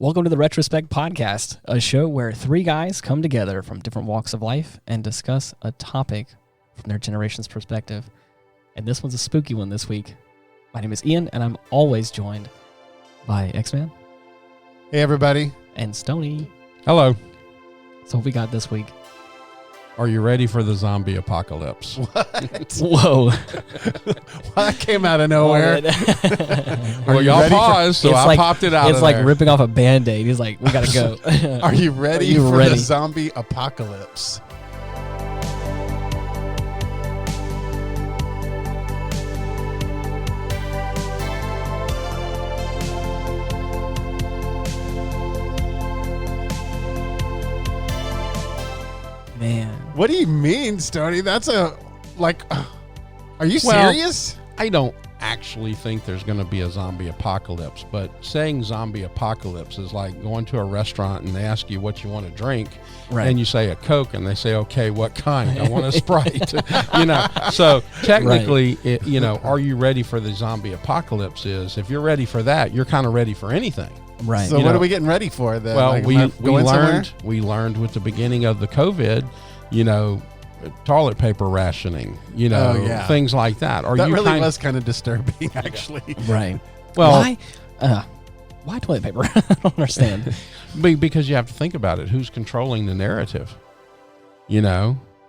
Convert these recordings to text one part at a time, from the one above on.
Welcome to the Retrospect podcast, a show where three guys come together from different walks of life and discuss a topic from their generation's perspective. And this one's a spooky one this week. My name is Ian, and I'm always joined by X-Man. Hey, everybody. And Stoney. Hello. So what we got this week? Are you ready for the zombie apocalypse? What? Whoa. Well, that came out of nowhere. Well, y'all paused, so I popped it out of It's like there. ripping off a Band-Aid. He's like, we got to go. Are you ready for ready? the zombie apocalypse? Man. What do you mean, Stoney? That's are you Well, serious? I don't actually think there's going to be a zombie apocalypse, but saying zombie apocalypse is like going to a restaurant and they ask you what you want to drink, Right. and you say a Coke, and they say, okay, what kind? I want a Sprite. So technically, are you ready for the zombie apocalypse? If you're ready for that, you're kind of ready for anything. Right. So what are we getting ready for then? Well, Like, we am I going somewhere? learned with the beginning of the COVID, toilet paper rationing, things like that. That really was kind of disturbing, actually. Right. Well, why toilet paper? I don't understand. because you have to think about it. Who's controlling the narrative?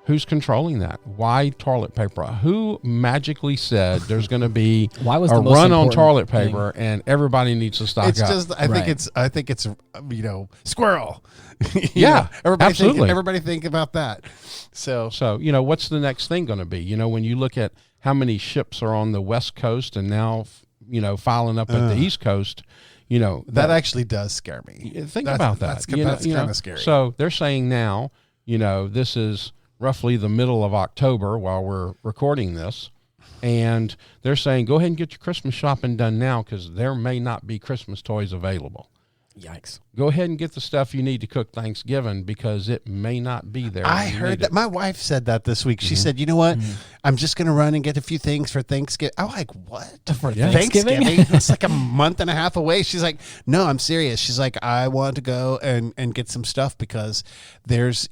Who's controlling that? Why toilet paper? Who magically said there's going to be Why was a the most run on important toilet thing? paper and everybody needs to stock It's up? just, I think it's squirrel. Yeah, absolutely. Everybody think about that. So what's the next thing going to be? When you look at how many ships are on the West Coast and now, filing up at the East Coast, that actually does scare me. Think about that. That's kind of scary. So they're saying now, this is roughly the middle of October while we're recording this, and they're saying go ahead and get your Christmas shopping done now because there may not be Christmas toys available. Yikes. Go ahead and get the stuff you need to cook Thanksgiving because it may not be there. I heard that. My wife said that this week. She said, you know what? I'm just going to run and get a few things for Thanksgiving. I'm like, what? For Thanksgiving? It's like a month and a half away. She's like, no, I'm serious. She's like, I want to go and get some stuff because there's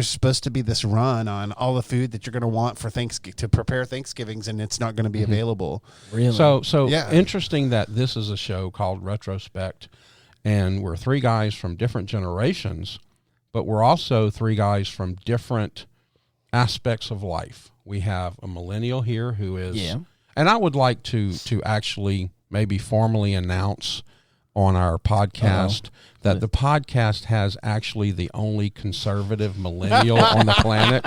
supposed to be this run on all the food that you're going to want for to prepare Thanksgivings, and it's not going to be available. Really? So Yeah. Interesting that this is a show called Retrospect. And we're three guys from different generations, but we're also three guys from different aspects of life. We have a millennial here who is, and I would like to actually maybe formally announce on our podcast that the podcast has actually the only conservative millennial on the planet.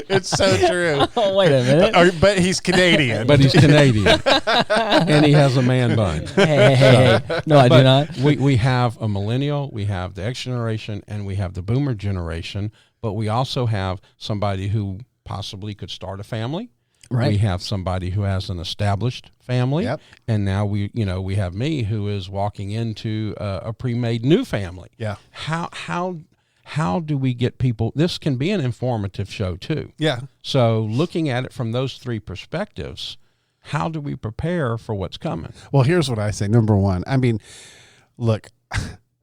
It's so true. Oh, wait a minute. But he's Canadian. But he's Canadian. And he has a man bun. Hey. No, I do not. We have a millennial, we have the X generation, and we have the boomer generation, but we also have somebody who possibly could start a family. Right. We have somebody who has an established family, Yep. and now we have me who is walking into a pre-made new family. Yeah. How do we get people? This can be an informative show too. Yeah. So looking at it from those three perspectives, how do we prepare for what's coming? Well, here's what I say. Number one, I mean, look,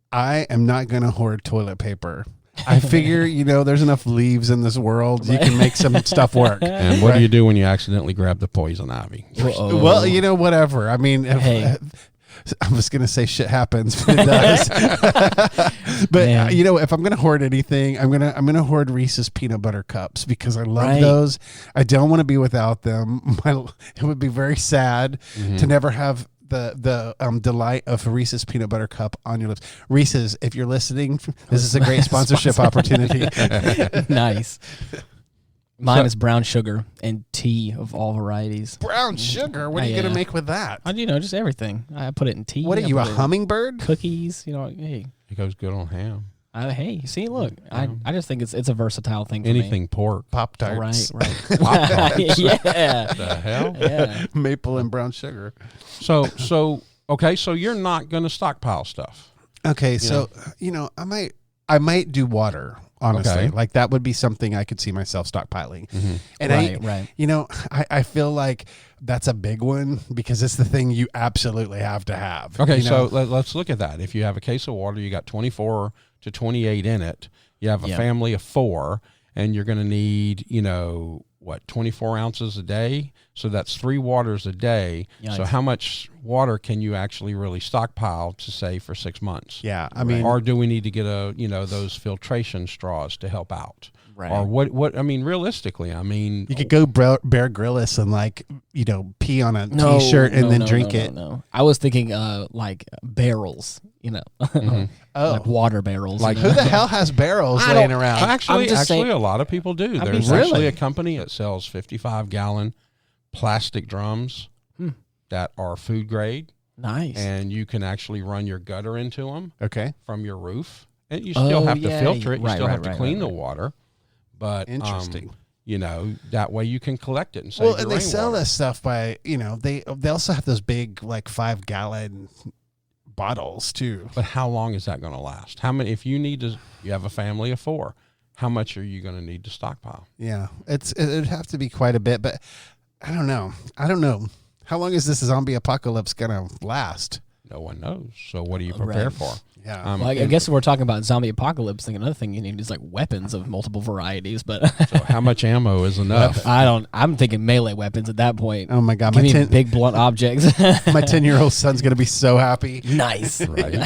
I am not going to hoard toilet paper. I figure, there's enough leaves in this world. You can make some stuff work. And what do you do when you accidentally grab the poison ivy? Uh-oh. Well, whatever. I mean, I was going to say shit happens, but it does. But Man. if I'm going to hoard anything, I'm going to hoard Reese's peanut butter cups because I love those. I don't want to be without them. It would be very sad to never have the delight of a Reese's peanut butter cup on your lips. Reese's, if you're listening, this is a great sponsorship opportunity. Nice. Mine is brown sugar and tea of all varieties. Brown sugar? What are you going to make with that? Just everything. I put it in tea. What are you, a put it in hummingbird? Cookies. Hey. It goes good on ham. Hey, see, look. I just think it's a versatile thing for Anything pork. Pop-Tarts. Right. Pop-Tarts. Yeah. The hell? Yeah. Maple and brown sugar. So you're not going to stockpile stuff. Okay, so I might do water. honestly. Okay. Like that would be something I could see myself stockpiling. And Right. you know, I feel like that's a big one because it's the thing you absolutely have to have. Okay, you know? so let's look at that. If you have a case of water, you got 24 to 28 in it. You have a family of 4, and you're going to need, 24 ounces a day? So that's 3 waters a day. Yikes. So how much water can you actually really stockpile to say for 6 months? Yeah, I mean, Or do we need to get those filtration straws to help out? Right. Or what? I mean, realistically, you could go Bear Grylls and pee on a t-shirt and then drink it. No, I was thinking like barrels, like water barrels. Like Who the hell has barrels laying around? Actually, saying, a lot of people do. There's actually a company that sells 55-gallon plastic drums that are food grade. Nice. And you can actually run your gutter into them. Okay. From your roof. And you still have to filter it. You still have to clean the right. water. But interesting. That way you can collect it and save your and they sell rainwater. this stuff by, they also have those big 5-gallon bottles too. But how long is that going to last? How many? If you have a family of 4, how much are you going to need to stockpile? Yeah, it'd have to be quite a bit, but I don't know. How long is this zombie apocalypse gonna last? No one knows. So what do you prepare for? Yeah. I guess if we're talking about zombie apocalypse, then another thing you need is like weapons of multiple varieties. But so how much ammo is enough? I'm thinking melee weapons at that point. Oh my God, Give me big blunt objects. My 10-year-old son's gonna be so happy. Nice. Right.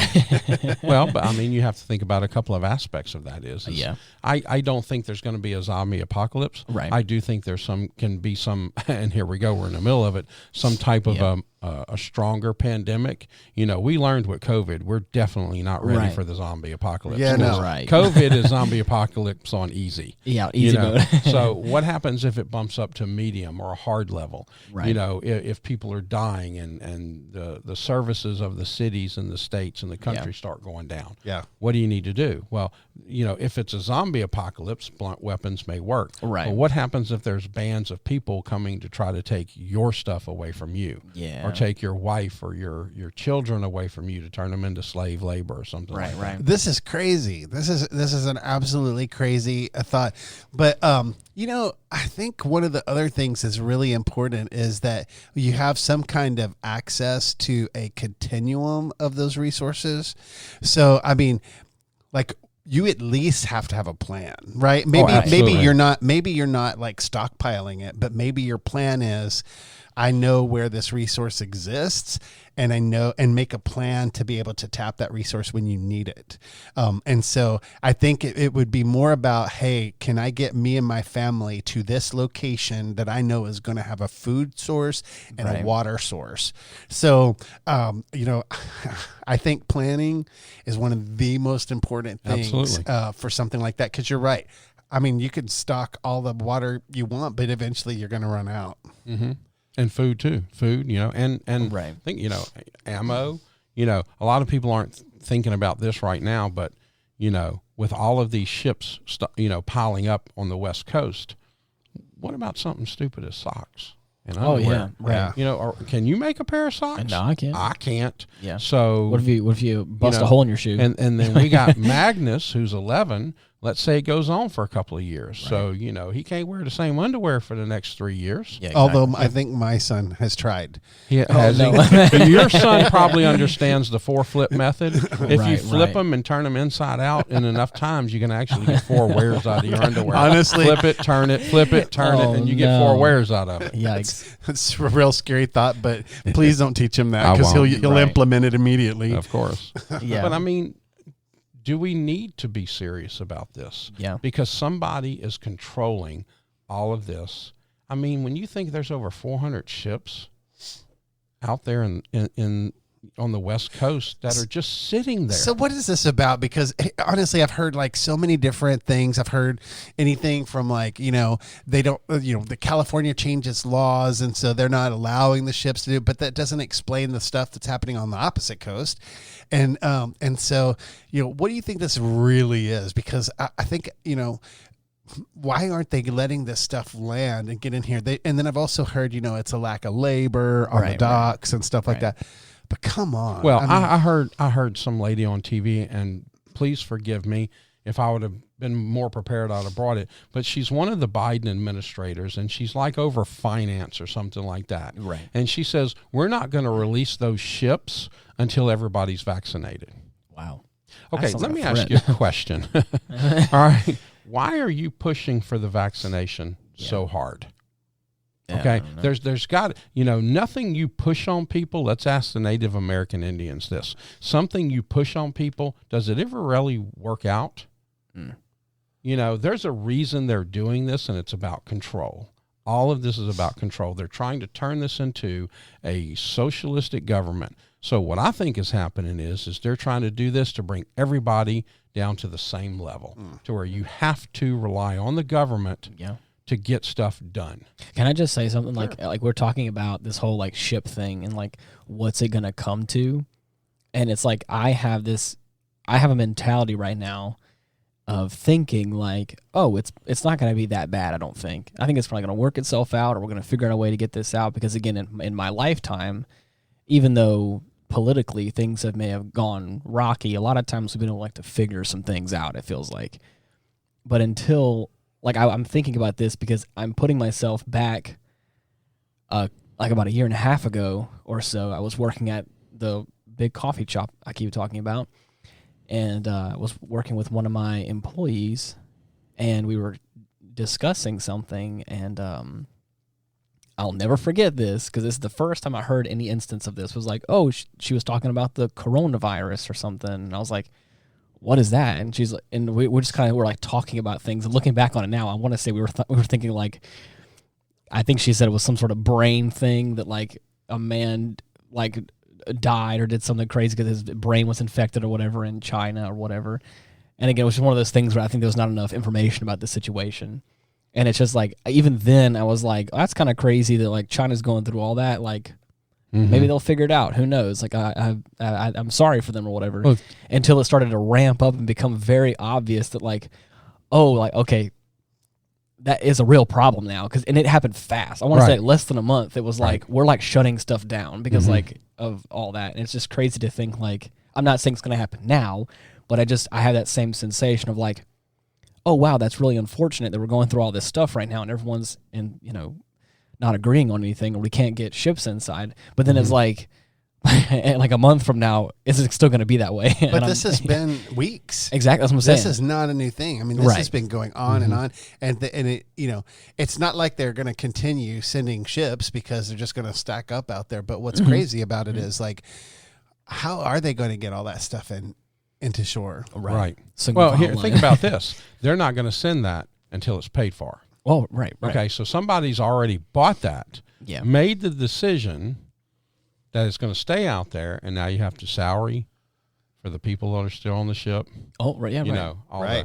Well, but I mean, you have to think about a couple of aspects of that. Yeah. I don't think there's going to be a zombie apocalypse. Right. I do think can be some, and here we go, we're in the middle of it, some type of a stronger pandemic. We learned with COVID, we're definitely not ready for the zombie apocalypse. Yeah, no. Right. COVID is zombie apocalypse on easy. Yeah, easy mode. So what happens if it bumps up to medium or a hard level? Right. If people are dying and the services of the cities and the states and the country start going down. Yeah. What do you need to do? Well, if it's a zombie apocalypse, blunt weapons may work. Right. But what happens if there's bands of people coming to try to take your stuff away from you? Yeah. Or take your wife or your children away from you to turn them into slave labor or something like that. Right. This is crazy. This is an absolutely crazy thought. But I think one of the other things that's really important is that you have some kind of access to a continuum of those resources. So I mean, you at least have to have a plan, right? Maybe you're not like stockpiling it, but maybe your plan is, I know where this resource exists, and I know, and make a plan to be able to tap that resource when you need it. And so I think it would be more about, hey, can I get me and my family to this location that I know is going to have a food source and a water source? So, I think planning is one of the most important things for something like that. 'Cause you're right. I mean, you can stock all the water you want, but eventually you're going to run out. Mm-hmm. And food too, and right. I think, ammo, a lot of people aren't thinking about this right now, but, with all of these ships, piling up on the West Coast, what about something stupid as socks and underwear? Right. Or can you make a pair of socks? No, I can't. I can't. Yeah. So what if you bust a hole in your shoe? And then we got Magnus, who's 11. Let's say it goes on for a couple of years. Right. So, he can't wear the same underwear for the next 3 years. Yeah, exactly. Although I think my son has tried. Your son probably understands the 4-flip method. If you flip them and turn them inside out in enough times, you can actually get 4 wears out of your underwear. Honestly. Flip it, turn it, and you get 4 wears out of it. Yikes. It's a real scary thought, but please don't teach him that, because he'll implement it immediately. Of course. Yeah. But I mean, do we need to be serious about this? Yeah. Because somebody is controlling all of this. I mean, when you think there's over 400 ships out there in on the West Coast that are just sitting there. So what is this about? Because honestly, I've heard so many different things. I've heard anything from they don't, the California changes laws, and so they're not allowing the ships to do it, but that doesn't explain the stuff that's happening on the opposite coast. And so, what do you think this really is? Because I think, why aren't they letting this stuff land and get in here? And then I've also heard, it's a lack of labor on the docks and stuff like that. But come on. Well, I heard some lady on TV, and please forgive me If I would have been more prepared, I'd have brought it. But she's one of the Biden administrators, and she's like over finance or something like that. Right. And she says, we're not going to release those ships until everybody's vaccinated. Wow. Okay, let me ask you a question. All right. Why are you pushing for the vaccination so hard? Yeah, Okay, there's got, nothing you push on people. Let's ask the Native American Indians this. Something you push on people, does it ever really work out? There's a reason they're doing this, and it's about control. All of this is about control. They're trying to turn this into a socialistic government. So what I think is happening is they're trying to do this to bring everybody down to the same level, to where you have to rely on the government to get stuff done. Can I just say something? Like we're talking about this whole like ship thing and like what's it gonna come to, and it's like I have a mentality right now of thinking like, oh, it's not gonna be that bad. I don't think. I think it's probably gonna work itself out, or we're gonna figure out a way to get this out. Because again, in my lifetime, even though politically things may have gone rocky, a lot of times we've been able to figure some things out. It feels like, but until I'm thinking about this because I'm putting myself back like about a year and a half ago or so. I was working at the big coffee shop I keep talking about, and I was working with one of my employees, and we were discussing something, and I'll never forget this because this is the first time I heard any instance of this. It was like, oh, she was talking about the coronavirus or something, and I was like, what is that? And she's like, and we're just we're like talking about things, and looking back on it now, I want to say we were thinking like, I think she said it was some sort of brain thing that like a man like died or did something crazy because his brain was infected or whatever in China or whatever. And again, it was just one of those things where I think there was not enough information about the situation. And it's just like, even then I was like, oh, that's kind of crazy that like China's going through all that. Like, maybe they'll figure it out. Who knows? Like I'm sorry for them or whatever. Well, until it started to ramp up and become very obvious that like, oh, like, okay, that is a real problem now. And it happened fast. I want to say less than a month. It was like, we're like shutting stuff down because like of all that. And it's just crazy to think like, I'm not saying it's going to happen now, but I have that same sensation of like, oh, wow, that's really unfortunate that we're going through all this stuff right now and everyone's not agreeing on anything, or we can't get ships inside. But then it's like like a month from now, is it still going to be that way? But this has been weeks. Exactly, that's what I'm saying. This is not a new thing. I mean, this has been going on and on, and it it's not like they're going to continue sending ships because they're just going to stack up out there. But what's crazy about it is like, how are they going to get all that stuff into shore? Right. So well, here, think about this. They're not going to send that until it's paid for. Oh, right. Okay, so somebody's already bought that, made the decision that it's going to stay out there, and now you have to salary for the people that are still on the ship. Oh, right, yeah, you know,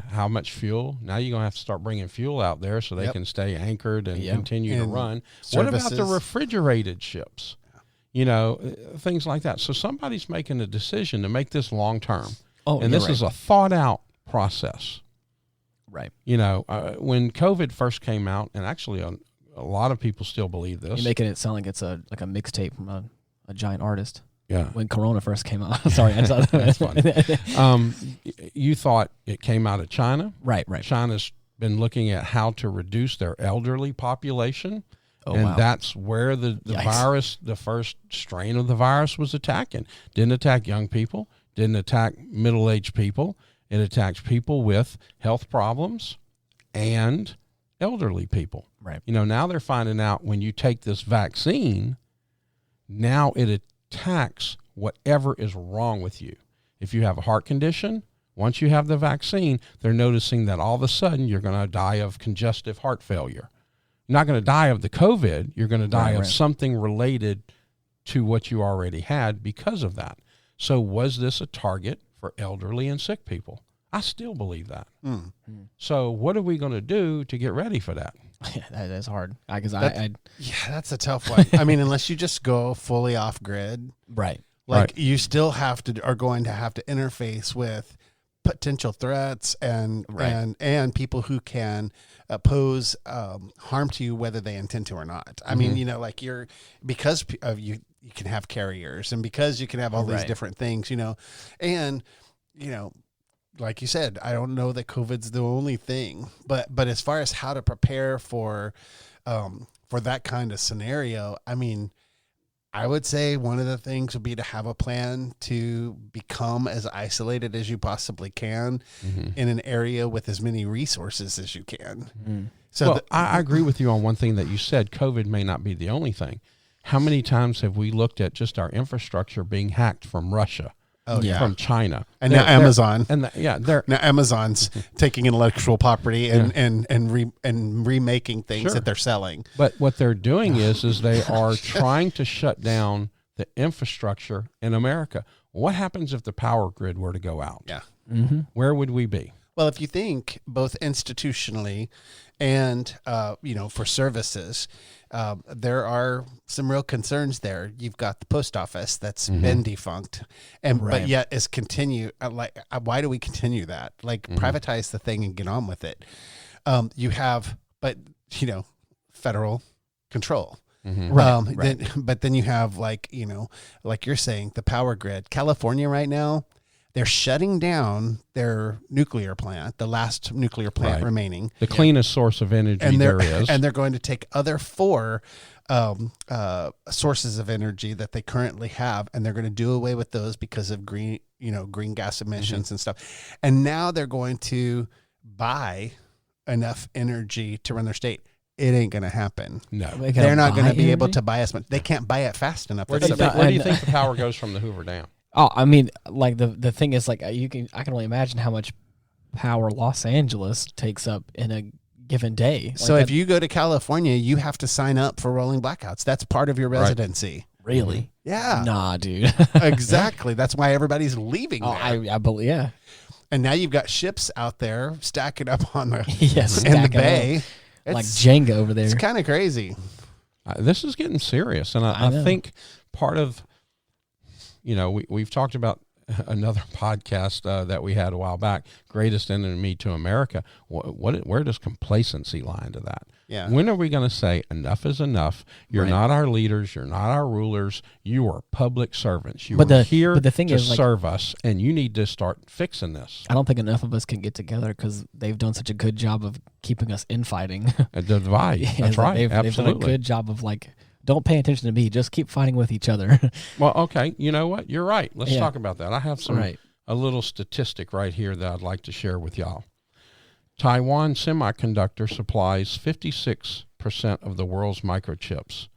how much fuel. Now you're going to have to start bringing fuel out there so they can stay anchored and continue to run. Services. What about the refrigerated ships? You know, things like that. So somebody's making a decision to make this long term. Oh, and this is a thought out process. Right. You know, when COVID first came out, and actually a lot of people still believe this. You're making it sound like it's a mixtape from a giant artist. Yeah. When Corona first came out. Sorry, I just that's funny. You thought it came out of China. Right. China's been looking at how to reduce their elderly population. Oh, and wow. that's where the virus, the first strain of the virus was attacking. Didn't attack young people, didn't attack middle-aged people. It attacks people with health problems and elderly people. Right. You know, now they're finding out when you take this vaccine, now it attacks whatever is wrong with you. If you have a heart condition, once you have the vaccine, they're noticing that all of a sudden you're going to die of congestive heart failure. You're not going to die of the COVID. You're going to die of something related to what you already had because of that. So was this a target for elderly and sick people? I still believe that. So what are we going to do to get ready for that? That is hard. That's a tough one. I mean, unless you just go fully off grid. Right. Like you still are going to have to interface with potential threats and people who can pose harm to you, whether they intend to or not. I mean, you know, like because of you can have carriers, and because you can have all these different things, you know, and you know, like you said, I don't know that COVID's the only thing, but as far as how to prepare for that kind of scenario, I mean, I would say one of the things would be to have a plan to become as isolated as you possibly can in an area with as many resources as you can. So I agree with you on one thing that you said. COVID may not be the only thing. How many times have we looked at just our infrastructure being hacked from Russia? From China, and now Amazon, now Amazon's taking intellectual property and remaking things that they're selling. But what they're doing is they are trying to shut down the infrastructure in America. What happens if the power grid were to go out? Yeah, where would we be? Well, if you think both institutionally and for services. There are some real concerns there. You've got the post office that's been defunct, but yet is continue. Why do we continue that? Privatize the thing and get on with it. You have, federal control. But then you have like you're saying, the power grid. California right now, they're shutting down their nuclear plant, the last nuclear plant remaining. The cleanest source of energy there is. And they're going to take other 4 sources of energy that they currently have, and they're going to do away with those because of green gas emissions and stuff. And now they're going to buy enough energy to run their state. It ain't going to happen. No. They're not going to be able to buy as much. They can't buy it fast enough. Where do you think the power goes from the Hoover Dam? Oh, I mean, like the thing is, like I can only imagine how much power Los Angeles takes up in a given day. So if you go to California, you have to sign up for rolling blackouts. That's part of your residency. Really? Yeah. Nah, dude. Exactly. That's why everybody's leaving there. I believe, yeah. And now you've got ships out there stacking up on the in the bay. Like Jenga over there. It's kind of crazy. This is getting serious, and I think part of we've talked about another podcast that we had a while back, Greatest Enemy to America. Where does complacency lie into that? Yeah. When are we going to say enough is enough? You're not our leaders. You're not our rulers. You are public servants. You are here to serve us, and you need to start fixing this. I don't think enough of us can get together because they've done such a good job of keeping us infighting. The divide. That's right. Absolutely. They've done a good job of don't pay attention to me. Just keep fighting with each other. Well, okay. You know what? You're right. Let's talk about that. I have a little statistic right here that I'd like to share with y'all. Taiwan Semiconductor supplies 56% of the world's microchips.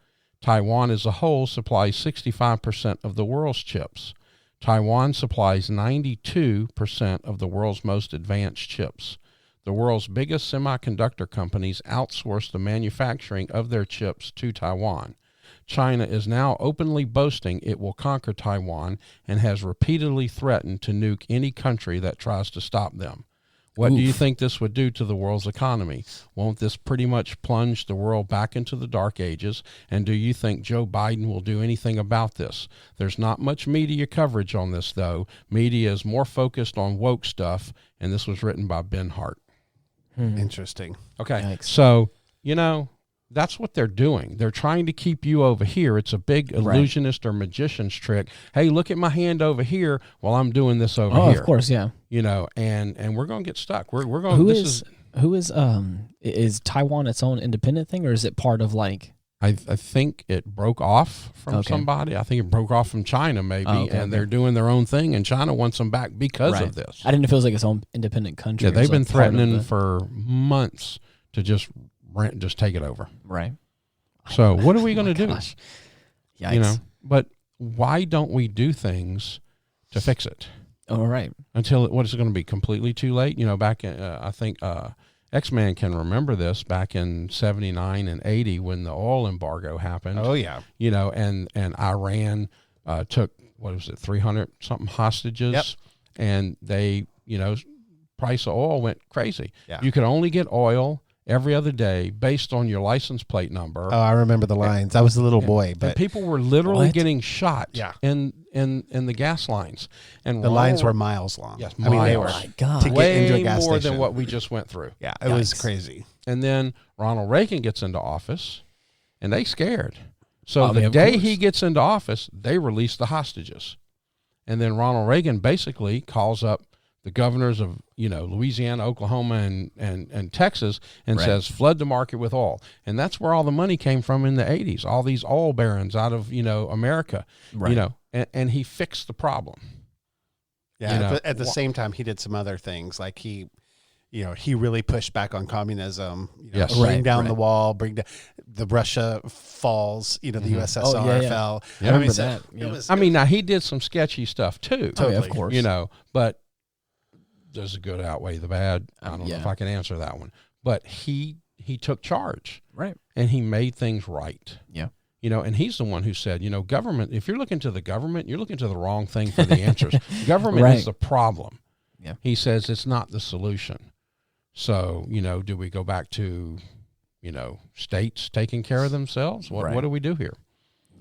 Taiwan as a whole supplies 65% of the world's chips. Taiwan supplies 92% of the world's most advanced chips. The world's biggest semiconductor companies outsource the manufacturing of their chips to Taiwan. China is now openly boasting it will conquer Taiwan and has repeatedly threatened to nuke any country that tries to stop them. What do you think this would do to the world's economy? Won't this pretty much plunge the world back into the dark ages? And do you think Joe Biden will do anything about this? There's not much media coverage on this, though. Media is more focused on woke stuff, and this was written by Ben Hart. Interesting. Okay, Yikes. so, that's what they're doing. They're trying to keep you over here. It's a big illusionist or magician's trick. Hey, look at my hand over here while I'm doing this over here. Oh, of course, yeah. And we're going to get stuck. We're going. Is Taiwan its own independent thing, or is it part of I think it broke off from somebody. I think it broke off from China maybe, they're doing their own thing, and China wants them back because of this. I didn't know if it was like its own independent country. Yeah, they've been threatening for months to just take it over. Right. So what are we going to do? Yikes. But why don't we do things to fix it? All right. Until what is it going to be completely too late? Back in, I think X-Man can remember this back in 79 and 80 when the oil embargo happened. Oh yeah. And Iran took, 300 something hostages. Yep. And they, price of oil went crazy. Yeah. You could only get oil every other day based on your license plate number. Oh, I remember the lines. I was a little boy, but and people were literally getting shot in the gas lines. And the lines were miles long. Yes, I mean, they were to get into a gas more station. than what we just went through. Yeah, it was crazy. And then Ronald Reagan gets into office, and they scared. So the day he gets into office, they release the hostages. And then Ronald Reagan basically calls up the governors of, Louisiana, Oklahoma, and Texas, and says, flood the market with oil. And that's where all the money came from in the 80s, all these oil barons out of, America, and he fixed the problem. Yeah, but at the same time, he did some other things. Like he really pushed back on communism. Bring down the wall, bring down the Russia falls. The USSR fell. I remember that. Yeah. Now he did some sketchy stuff too. Totally, of course. But does the good outweigh the bad? I don't know if I can answer that one. But he took charge, right, and he made things right. Yeah. And he's the one who said, government, if you're looking to the government, you're looking to the wrong thing for the answers. Government is the problem. Yeah. He says it's not the solution. So, do we go back to, states taking care of themselves? What do we do here?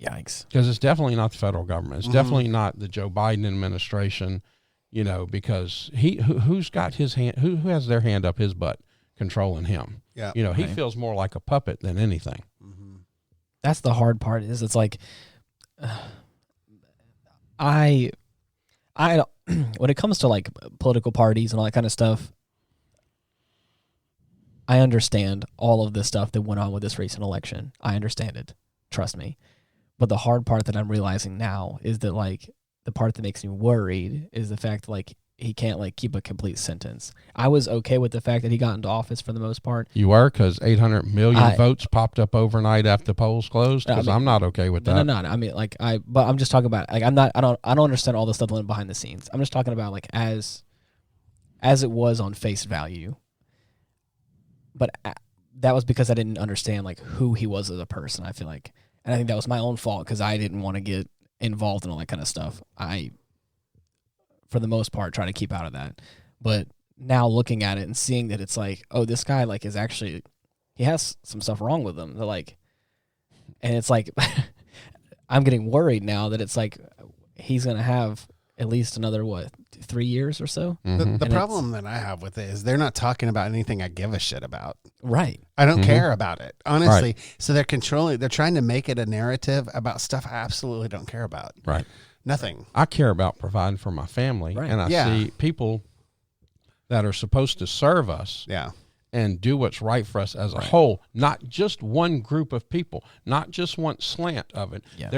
Yikes. Because it's definitely not the federal government. It's definitely not the Joe Biden administration, because who's got his hand, who has their hand up his butt controlling him? Yeah. He feels more like a puppet than anything. That's the hard part. Is it's like, I when it comes to like political parties and all that kind of stuff, I understand all of this stuff that went on with this recent election. I understand it. Trust me. But the hard part that I'm realizing now is that like the part that makes me worried is the fact that like he can't like keep a complete sentence. I was okay with the fact that he got into office for the most part. You were, because 800 million votes popped up overnight after the polls closed. Because I'm not okay with that. No. I mean, like but I'm just talking about like I don't understand all the stuff that went behind the scenes. I'm just talking about like as it was on face value. But that was because I didn't understand like who he was as a person. I feel like, and I think that was my own fault because I didn't want to get involved in all that kind of stuff. I, for the most part, try to keep out of that. But now looking at it and seeing that it's like, oh, this guy like is actually, he has some stuff wrong with him. They're like, and it's like, I'm getting worried now that it's like he's gonna have at least another 3 years or so. The problem that I have with it is they're not talking about anything I give a shit about. Right. I don't care about it, honestly. Right. So they're trying to make it a narrative about stuff I absolutely don't care about. Right. Nothing. I care about providing for my family, and I see people that are supposed to serve us and do what's right for us as a whole, not just one group of people, not just one slant of it. Yeah.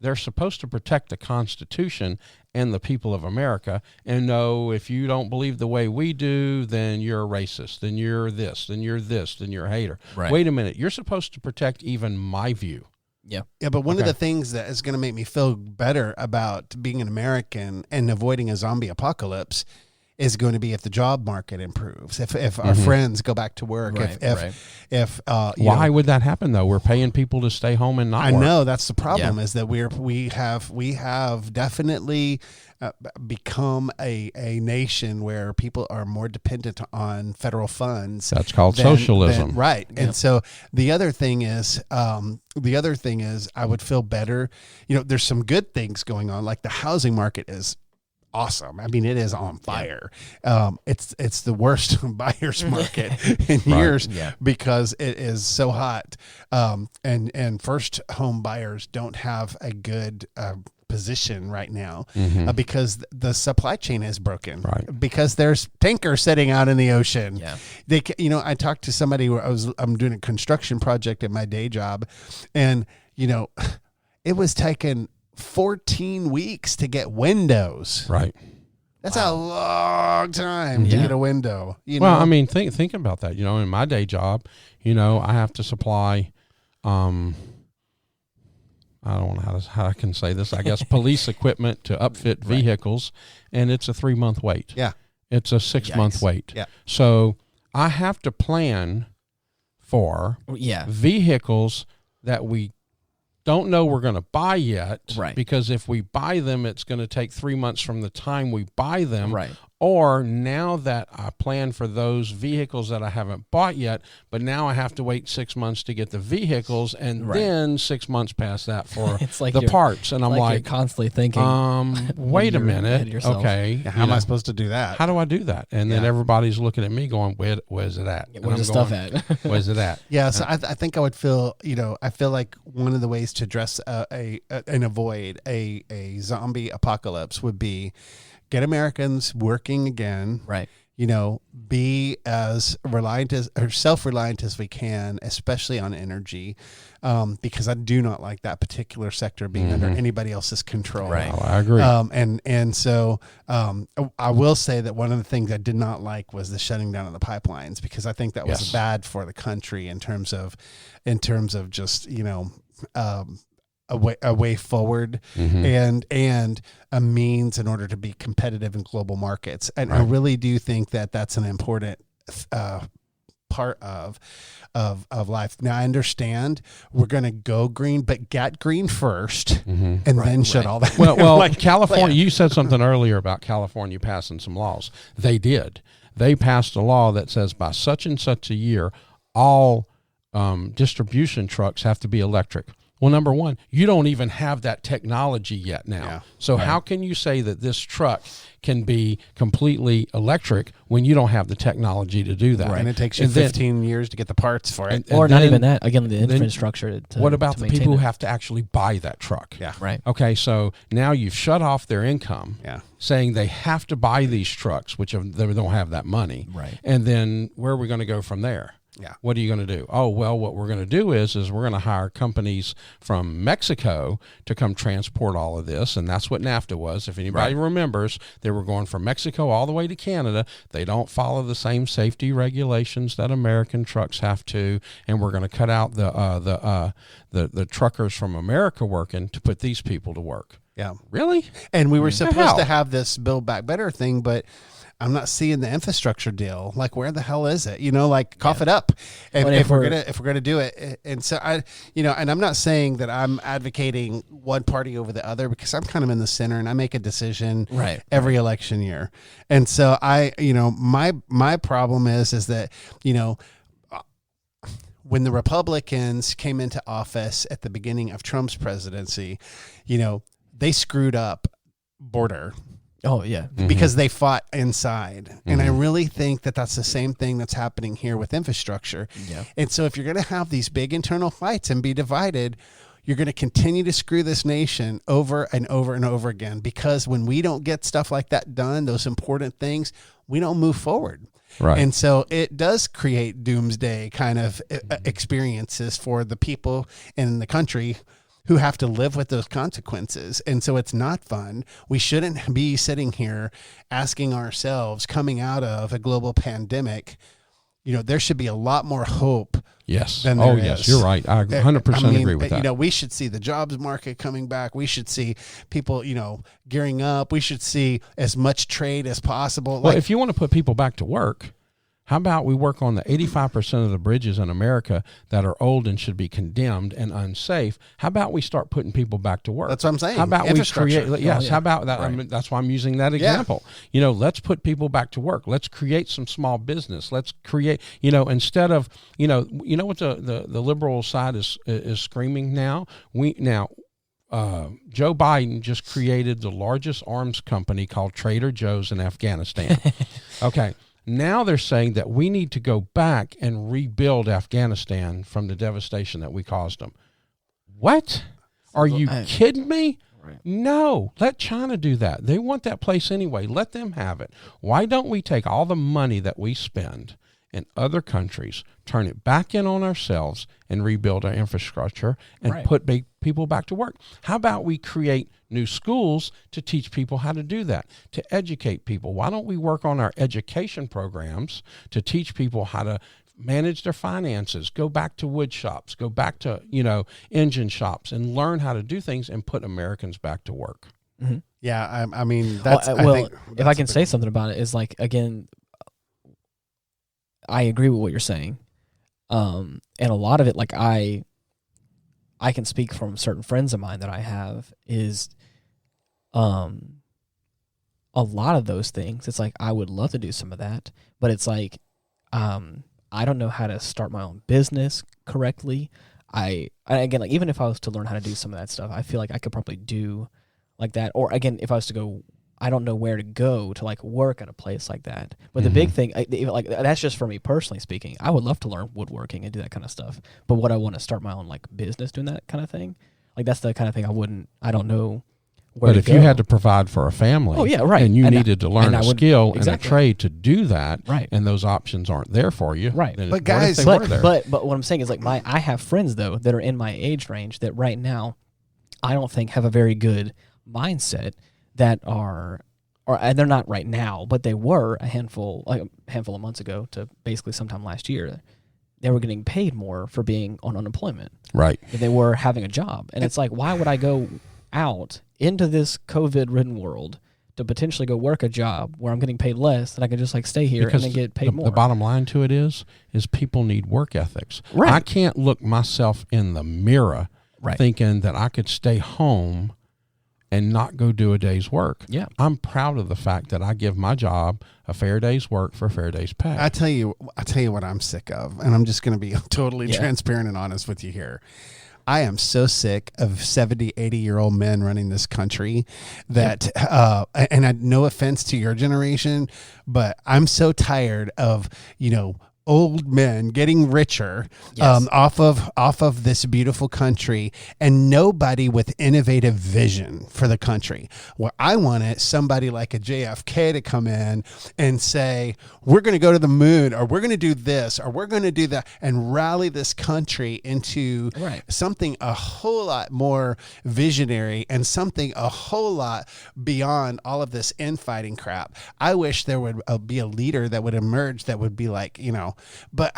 They're supposed to protect the Constitution and the people of America, and know if you don't believe the way we do, then you're a racist, then you're this, then you're this, then you're a hater. Right. Wait a minute, you're supposed to protect even my view. Yeah. Yeah, but one of the things that is going to make me feel better about being an American and avoiding a zombie apocalypse is going to be if the job market improves, if our friends go back to work, why would that happen though? We're paying people to stay home and not work. I know that's the problem is that we have definitely become a nation where people are more dependent on federal funds. That's called socialism. Right. Yeah. And so the other thing is I would feel better. There's some good things going on, like the housing market is awesome. I mean, it is on fire. It's the worst buyer's market in years because it is so hot. And first home buyers don't have a good position right now because the supply chain is broken. Right. Because there's tankers sitting out in the ocean. Yeah. I talked to somebody where I'm doing a construction project at my day job, and it was taking 14 weeks to get windows. Right. That's a long time to get a window. Well, I mean, think about that. In my day job, I have to supply, I don't know how I can say this, I guess, police equipment to upfit vehicles, and it's a 3-month wait. Yeah. It's a 6-month wait. Yeah. So I have to plan for vehicles that we don't know we're going to buy yet, because if we buy them, it's going to take 3 months from the time we buy them. Right. Or now that I plan for those vehicles that I haven't bought yet, but now I have to wait 6 months to get the vehicles, and then 6 months past that for the parts. And I'm like you're constantly thinking, wait a minute, okay, how am I supposed to do that? How do I do that? And then everybody's looking at me going, where's it at? Where's the stuff at? Where's it at? Yeah, so I think I would feel, I feel like one of the ways to address and avoid a zombie apocalypse would be get Americans working again. Right. You know, be as reliant as or self-reliant as we can, especially on energy, because I do not like that particular sector being under anybody else's control. Right. Oh, I agree. So I will say that one of the things I did not like was the shutting down of the pipelines, because I think that was bad for the country in terms of just, you know, a way forward and a means in order to be competitive in global markets. And I really do think that that's an important part of life. Now, I understand we're going to go green, but get green first and then shut all that down. Well, California, you said something earlier about California passing some laws. They did. They passed a law that says by such and such a year, all distribution trucks have to be electric. Well, number one, you don't even have that technology yet now. Yeah. So how can you say that this truck can be completely electric when you don't have the technology to do that? Right. And it takes you 15 years to get the parts for it. Or not even that. Again, the infrastructure. What about the people who have to actually buy that truck? Yeah. Right. Okay, so now you've shut off their income, saying they have to buy these trucks, which they don't have that money. Right. And then where are we going to go from there? Yeah. What are you going to do? Oh, well, what we're going to do is we're going to hire companies from Mexico to come transport all of this. And that's what NAFTA was. If anybody remembers, they were going from Mexico all the way to Canada. They don't follow the same safety regulations that American trucks have to. And we're going to cut out the truckers from America working to put these people to work. Yeah. Really? And we were supposed to have this Build Back Better thing, but I'm not seeing the infrastructure deal. Like, where the hell is it? You know, like, cough it up. And if we're gonna do it. And so and I'm not saying that I'm advocating one party over the other, because I'm kind of in the center and I make a decision every election year. And so my problem is that, you know, when the Republicans came into office at the beginning of Trump's presidency, you know, they screwed up border. Oh, yeah. Because they fought inside. And I really think that that's the same thing that's happening here with infrastructure. Yeah. And so if you're going to have these big internal fights and be divided, you're going to continue to screw this nation over and over and over again, because when we don't get stuff like that done, those important things, we don't move forward. Right. And so it does create doomsday kind of experiences for the people in the country who have to live with those consequences. And so it's not fun. We shouldn't be sitting here asking ourselves, coming out of a global pandemic, you know, there should be a lot more hope. Yes. Than there yes, is. you're right. I 100% agree with that. You know, we should see the jobs market coming back. We should see people, you know, gearing up. We should see as much trade as possible. Well, if you want to put people back to work, how about we work on the 85% of the bridges in America that are old and should be condemned and unsafe? How about we start putting people back to work? That's what I'm saying. How about we create? Yes. How about that? Right. I mean, that's why I'm using that example. You know, let's put people back to work. Let's create some small business. Let's create. You know, instead of you know what the liberal side is screaming now. Joe Biden just created the largest arms company called Trader Joe's in Afghanistan. Okay. Now they're saying that we need to go back and rebuild Afghanistan from the devastation that we caused them. What? Are you kidding me? Right. No, let China do that. They want that place anyway. Let them have it. Why don't we take all the money that we spend in other countries, turn it back in on ourselves, and rebuild our infrastructure and put people back to work? How about we create new schools to teach people how to do that, to educate people? Why don't we work on our education programs to teach people how to manage their finances, go back to wood shops, go back to, you know, engine shops, and learn how to do things and put Americans back to work? Mm-hmm. Yeah, I mean, that's... if I can say something about it, is like, again, I agree with what you're saying. And a lot of it, like I can speak from certain friends of mine that I have, is a lot of those things. It's like, I would love to do some of that, but it's like, I don't know how to start my own business correctly. Again, like, even if I was to learn how to do some of that stuff, I feel like I could probably do like that. Or again, if I was to go, I don't know where to go to like work at a place like that. But the big thing, like that's just for me personally speaking. I would love to learn woodworking and do that kind of stuff. But would I want to start my own like business doing that kind of thing? Like, that's the kind of thing I don't know where But if you had to provide for a family, Oh, yeah, right. and you And needed to learn a skill and a trade to do that, right, and those options aren't there for you, right? Then but guys, but what I'm saying is like I have friends though that are in my age range that right now I don't think have a very good mindset that are, and they're not right now, but they were a handful of months ago to basically sometime last year. They were getting paid more for being on unemployment, right? Than they were having a job, and it's like, why would I go out into this COVID-ridden world to potentially go work a job where I'm getting paid less than I can just like stay here and then get paid more? The bottom line to it is people need work ethics. Right. I can't look myself in the mirror thinking that I could stay home and not go do a day's work. Yeah. I'm proud of the fact that I give my job a fair day's work for a fair day's pay. I tell you what I'm sick of, and I'm just going to be totally transparent and honest with you here. I am so sick of 70, 80-year-old men running this country that, and no offense to your generation, but I'm so tired of, old men getting richer off of this beautiful country, and nobody with innovative vision for the country. What I want is somebody like a JFK to come in and say, we're going to go to the moon, or we're going to do this, or we're going to do that, and rally this country into something a whole lot more visionary and something a whole lot beyond all of this infighting crap. I wish there would be a leader that would emerge that would be like, but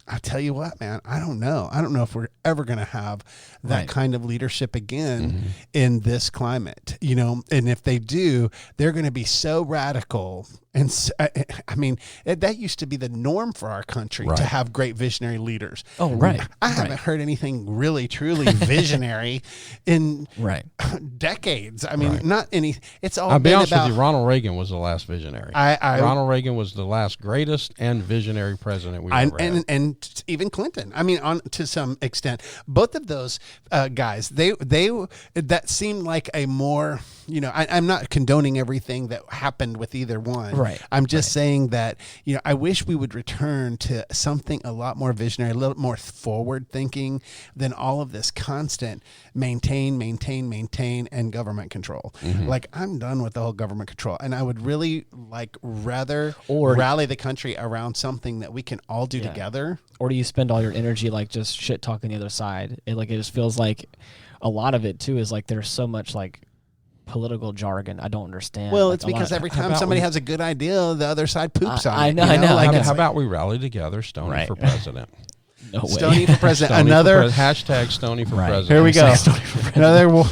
I tell you what, man, I don't know. I don't know if we're ever going to have that kind of leadership again in this climate, and if they do, they're going to be so radical. And I mean, that used to be the norm for our country to have great visionary leaders. Oh, right. I haven't heard anything really, truly visionary in decades. I mean, not any. It's all. I'll be honest with you. Ronald Reagan was the last visionary. Ronald Reagan was the last greatest and visionary president we ever had. And even Clinton. I mean, to some extent, both of those guys. They that seemed like a more. I'm not condoning everything that happened with either one. Right. I'm just saying that, I wish we would return to something a lot more visionary, a little more forward thinking than all of this constant maintain, and government control. Like, I'm done with the whole government control. And I would really rather rally the country around something that we can all do together. Or do you spend all your energy like just shit talking the other side? It just feels like a lot of it too is like there's so much like political jargon I don't understand. Well, it's because every time somebody has a good idea, the other side poops on it. I know. How about we rally together, Stoney for president? No way. Stoney for president. Hashtag Stoney for president. Here we go.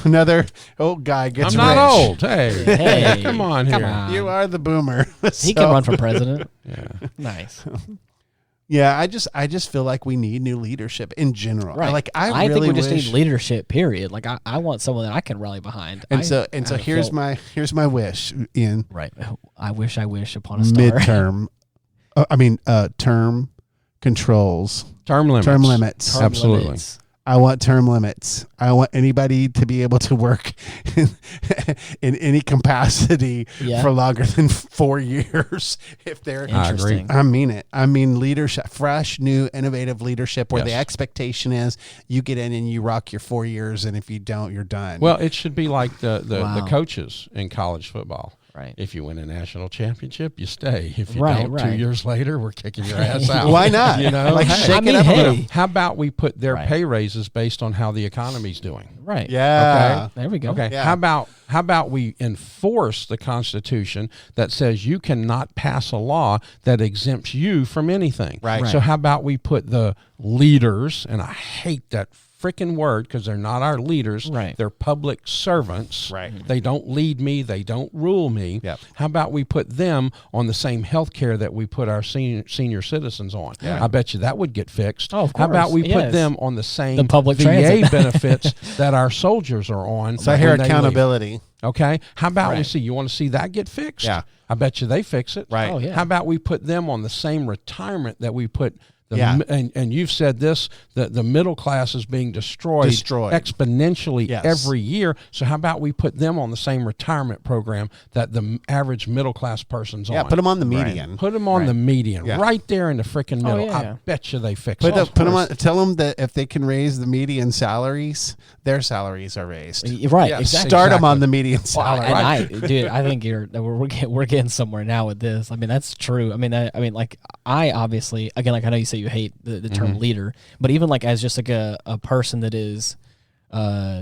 Another old guy gets I'm rich. not old. Hey, come on here. Come on. You are the boomer. He can run for president. Yeah. Nice. Yeah, I just feel like we need new leadership in general. Right. I really think we just need leadership. Period. Like I want someone that I can rally behind. So here's my wish, Ian. Right. I wish upon a star. Midterm. Term controls. Term limits. Absolutely. Limits. I want term limits. I want anybody to be able to work in any capacity for longer than 4 years. If they're interesting, I mean it. I mean leadership, fresh, new, innovative leadership, where the expectation is you get in and you rock your 4 years, and if you don't, you're done. Well, it should be like the coaches in college football. Right. If you win a national championship, you stay. If you don't, 2 years later, we're kicking your ass out. Why not? Shake it up a little. How about we put their pay raises based on how the economy's doing? Right. Yeah. Okay. There we go. Okay. Yeah. How about we enforce the Constitution that says you cannot pass a law that exempts you from anything? Right. So how about we put the leaders, and I hate that freaking word because they're not our leaders. Right. They're public servants. Right. They don't lead me. They don't rule me. Yep. How about we put them on the same health care that we put our senior citizens on? Yeah. I bet you that would get fixed. Oh, of course. How about we put them on the same public VA transit benefits that our soldiers are on? So I hear accountability. Okay. How about we see? You want to see that get fixed? Yeah. I bet you they fix it. Right. Oh, yeah. How about we put them on the same retirement that we put And you've said this, that the middle class is being destroyed exponentially every year. So how about we put them on the same retirement program that the average middle class person's on? Yeah, put them on the median. Right. Put them on the median, right there in the freaking middle. I bet you they fix it. Put them on. Tell them that if they can raise the median salaries, their salaries are raised. Right, yes, exactly. Start them on the median salary. And I think we're getting somewhere now with this. I mean, that's true. I mean, like I obviously, again, like I know you say you hate the term leader, but even like as just like a person that is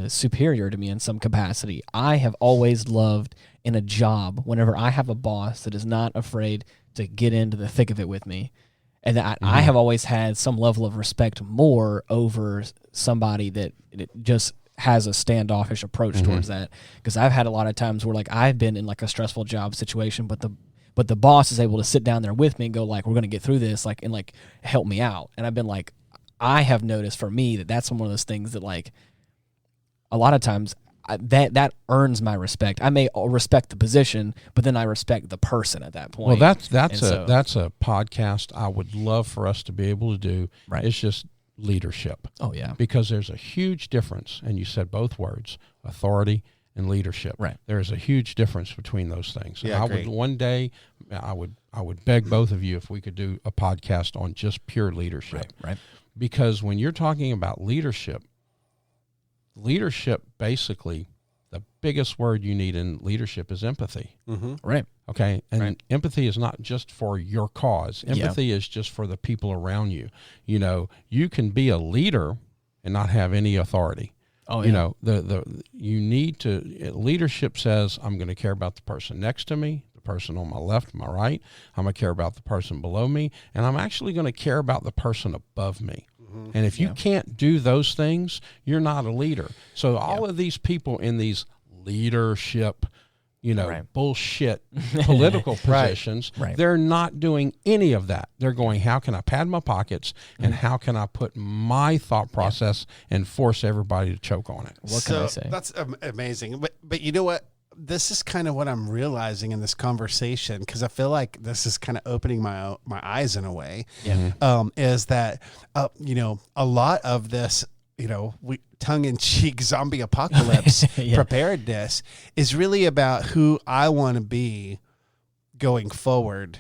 superior to me in some capacity, I have always loved in a job whenever I have a boss that is not afraid to get into the thick of it with me. And I have always had some level of respect more over somebody that just has a standoffish approach towards that. Because I've had a lot of times where like I've been in like a stressful job situation, but the boss is able to sit down there with me and go like, we're going to get through this, like, and like help me out. And I've been like, I have noticed for me that's one of those things that like a lot of times that earns my respect. I may respect the position, but then I respect the person at that point. Well, that's a podcast I would love for us to be able to do. Right. It's just leadership. Oh yeah. Because there's a huge difference, and you said both words, authority and leadership. Right. There is a huge difference between those things. Yeah, and one day I would beg both of you if we could do a podcast on just pure leadership. Right. Because when you're talking about leadership basically, the biggest word you need in leadership is empathy. Right. Okay. And empathy is not just for your cause. Empathy is just for the people around you. You know, you can be a leader and not have any authority. Oh, yeah. You know, you need to, leadership says, I'm going to care about the person next to me, the person on my left, my right. I'm going to care about the person below me, and I'm actually going to care about the person above me. And if you can't do those things, you're not a leader. So all of these people in these leadership, bullshit political positions, they're not doing any of that. They're going, how can I pad my pockets and how can I put my thought process and force everybody to choke on it? What can I say? That's amazing. But you know what? This is kind of what I'm realizing in this conversation, because I feel like this is kind of opening my eyes in a way. Yeah. Is that a lot of this, tongue-in-cheek zombie apocalypse preparedness is really about who I want to be going forward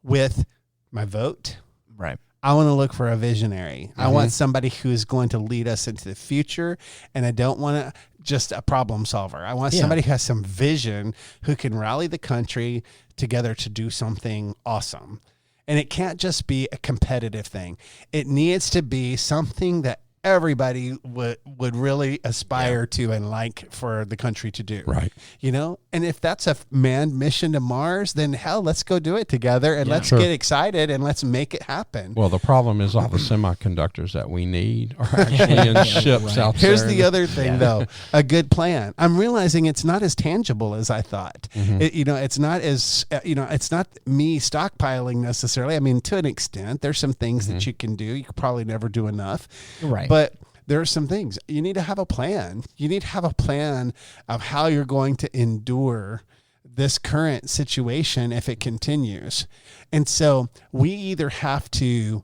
with my vote. Right. I want to look for a visionary. I want somebody who's going to lead us into the future, and I don't want to just a problem solver. I want somebody who has some vision, who can rally the country together to do something awesome. And it can't just be a competitive thing. It needs to be something that everybody would really aspire to and like for the country to do. Right. And if that's a manned mission to Mars, then hell, let's go do it together and let's get excited and let's make it happen. Well, the problem is all the semiconductors that we need are actually in ships out there. Here's the other thing, though, a good plan. I'm realizing it's not as tangible as I thought. It's not as, it's not me stockpiling necessarily. I mean, to an extent, there's some things that you can do. You could probably never do enough. Right. But there are some things you need to have a plan. You need to have a plan of how you're going to endure this current situation if it continues. And so we either have to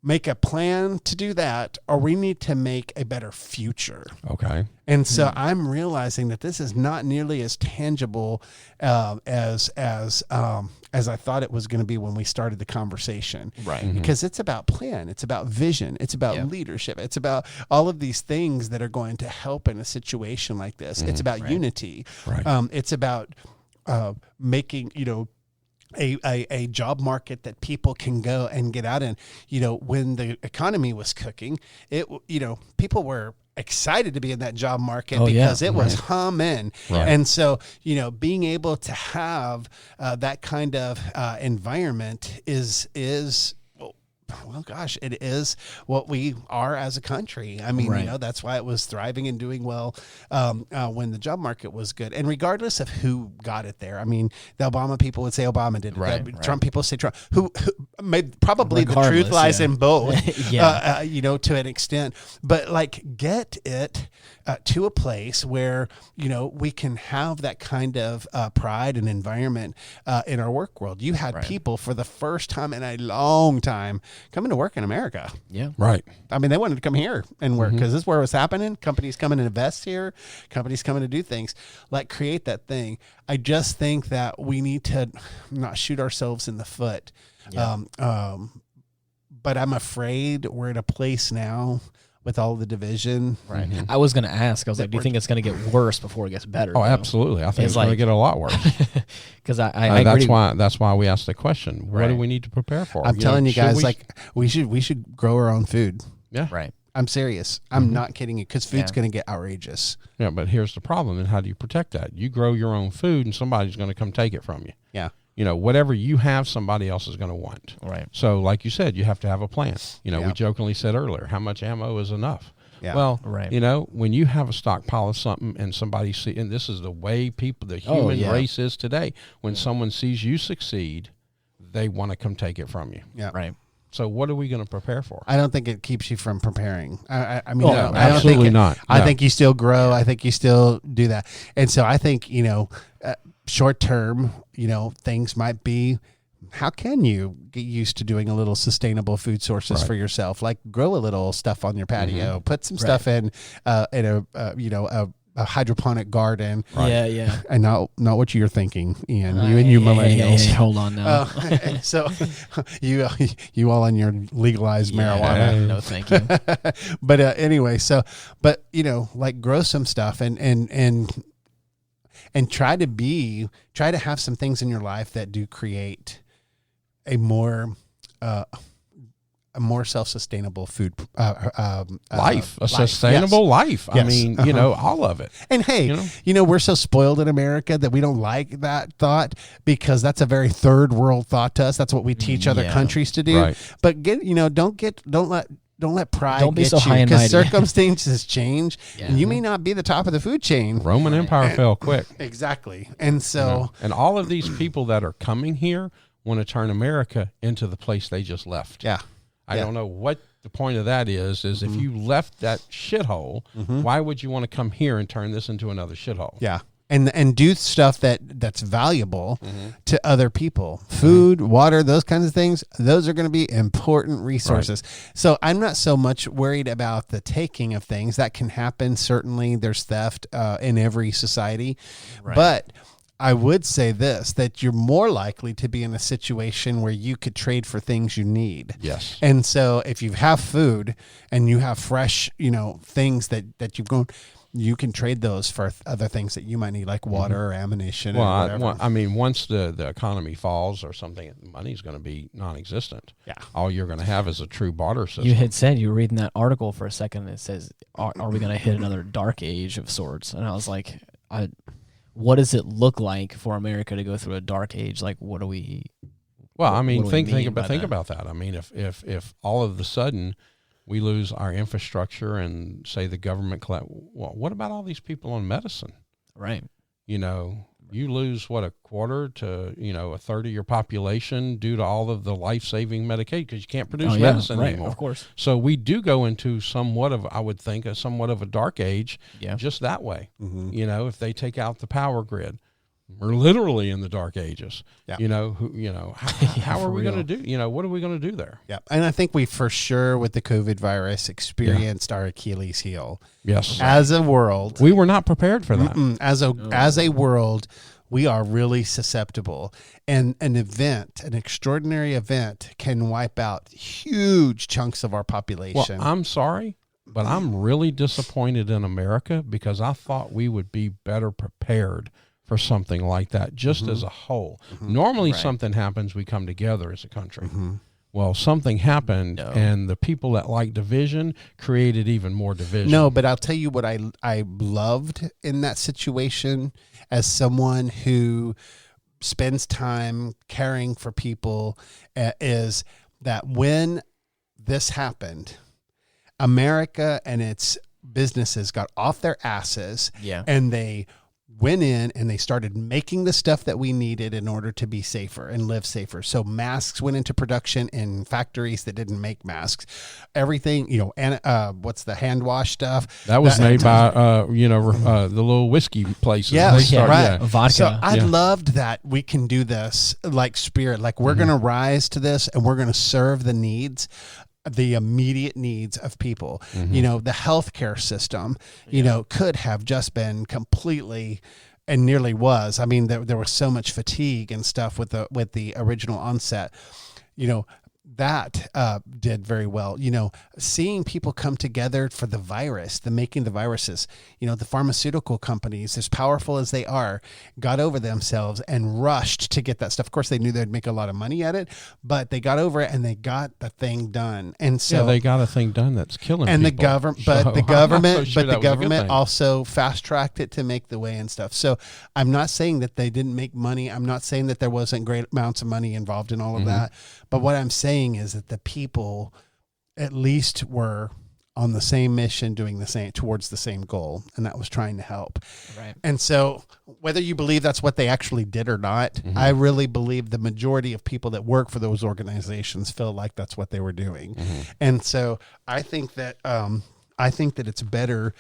make a plan to do that, or we need to make a better future. Okay. And so I'm realizing that this is not nearly as tangible as I thought it was going to be when we started the conversation. Right. Because it's about plan, it's about vision, it's about leadership, it's about all of these things that are going to help in a situation like this. It's about unity. Right. It's about making, a job market that people can go and get out in. When the economy was cooking, people were excited to be in that job market because it was humming. Right. And so, being able to have that kind of environment is well, gosh, it is what we are as a country. I mean, that's why it was thriving and doing well when the job market was good. And regardless of who got it there, I mean, the Obama people would say Obama did it. Right. Trump people say Trump. Who made probably the truth lies in both, to an extent. But get it to a place where, we can have that kind of pride and environment in our work world. You had people for the first time in a long time coming to work in America. Yeah. Right. I mean, they wanted to come here and work because this is where it was happening. Companies coming to invest here, companies coming to do things, like create that thing. I just think that we need to not shoot ourselves in the foot. Yeah. But I'm afraid we're at a place now with all the division. Right. I was going to ask, I was like, do you think it's going to get worse before it gets better? Oh, absolutely. I think it's going to get a lot worse. Because I that's why we asked the question. What do we need to prepare for? I'm telling you guys, we should grow our own food. Yeah. Right. I'm serious. I'm not kidding you, because food's going to get outrageous. Yeah, but here's the problem. And how do you protect that? You grow your own food and somebody's going to come take it from you. Yeah. Whatever you have, somebody else is going to want. Right. So like you said, you have to have a plan. We jokingly said earlier, how much ammo is enough? Yeah. Well, when you have a stockpile of something and somebody and this is the way the human race is today, when someone sees you succeed, they want to come take it from you. Yeah. Right. So what are we going to prepare for? I don't think it keeps you from preparing. I mean, no, absolutely not. I think you still grow. I think you still do that. And so I think, short term, things might be, how can you get used to doing a little sustainable food sources for yourself? Like grow a little stuff on your patio, put some stuff in a hydroponic garden. Right. Yeah. And not what you're thinking, Ian. You millennials. Hey, hold on now. So you all on your legalized marijuana. No, thank you. But anyway, like grow some stuff and try to have some things in your life that do create a more self-sustable food life, a sustainable life. Yes. I mean, all of it. And hey, we're so spoiled in America that we don't like that thought, because that's a very third world thought to us. That's what we teach other countries to do. Right. But don't let pride don't be get so you, high and because mighty. circumstances change, and you may not be the top of the food chain. Roman Empire fell quick. Exactly. And so, and all of these people that are coming here want to turn America into the place they just left. Yeah. I don't know what the point of that is if you left that shithole, why would you want to come here and turn this into another shithole? Yeah. And do stuff that's valuable to other people. Food, water, those kinds of things, those are going to be important resources. Right. So I'm not so much worried about the taking of things. That can happen. Certainly there's theft in every society. Right. But I would say this, that you're more likely to be in a situation where you could trade for things you need. Yes. And so if you have food and you have fresh, things that you've grown, you can trade those for other things that you might need, like water or ammunition. Well, I mean, once the economy falls or something, money's going to be non-existent. Yeah. All you're going to have is a true barter system. You had said, you were reading that article for a second that says, are we going to hit another dark age of sorts? And I was like, what does it look like for America to go through a dark age? Like, what do we? Well, I mean, think about that. I mean, if all of a sudden we lose our infrastructure and say the government, well, what about all these people on medicine? Right. You lose a quarter to a third of your population due to all of the life-saving medication, because you can't produce medicine anymore. Of course. So we do go into somewhat of a dark age, just that way. Mm-hmm. If they take out the power grid, we're literally in the dark ages. Yeah. How are we going to do? What are we going to do there? Yeah, and I think we for sure with the COVID virus experienced our Achilles heel. Yes, as a world, we were not prepared for that. As a world, we are really susceptible, and an extraordinary event, can wipe out huge chunks of our population. Well, I'm sorry, but I'm really disappointed in America, because I thought we would be better prepared for something like that, just as a whole. Normally something happens, we come together as a country. Well, something happened, and the people that like division created even more division. No, but I'll tell you what I loved in that situation, as someone who spends time caring for people, is that when this happened, America and its businesses got off their asses, and they went in and they started making the stuff that we needed in order to be safer and live safer. So masks went into production in factories that didn't make masks. Everything, and what's the hand wash stuff? That was made by, the little whiskey places. Yeah, right. Vodka. So I loved that we can do this like Spirit. Like we're going to rise to this and we're going to serve the needs, the immediate needs of people. The healthcare system, could have just been completely, and nearly was. I mean, there was so much fatigue and stuff with the original onset. That did very well. Seeing people come together for the virus, the making the viruses, the pharmaceutical companies, as powerful as they are, got over themselves and rushed to get that stuff. Of course, they knew they'd make a lot of money at it, but they got over it and they got the thing done. And so they got a thing done that's killing and people. The government also fast tracked it to make the way and stuff. So I'm not saying that they didn't make money. I'm not saying that there wasn't great amounts of money involved in all of that. But what I'm saying is that the people at least were on the same mission, doing the same towards the same goal, and that was trying to help. Right. And so whether you believe that's what they actually did or not, I really believe the majority of people that work for those organizations feel like that's what they were doing. And so I think that it's better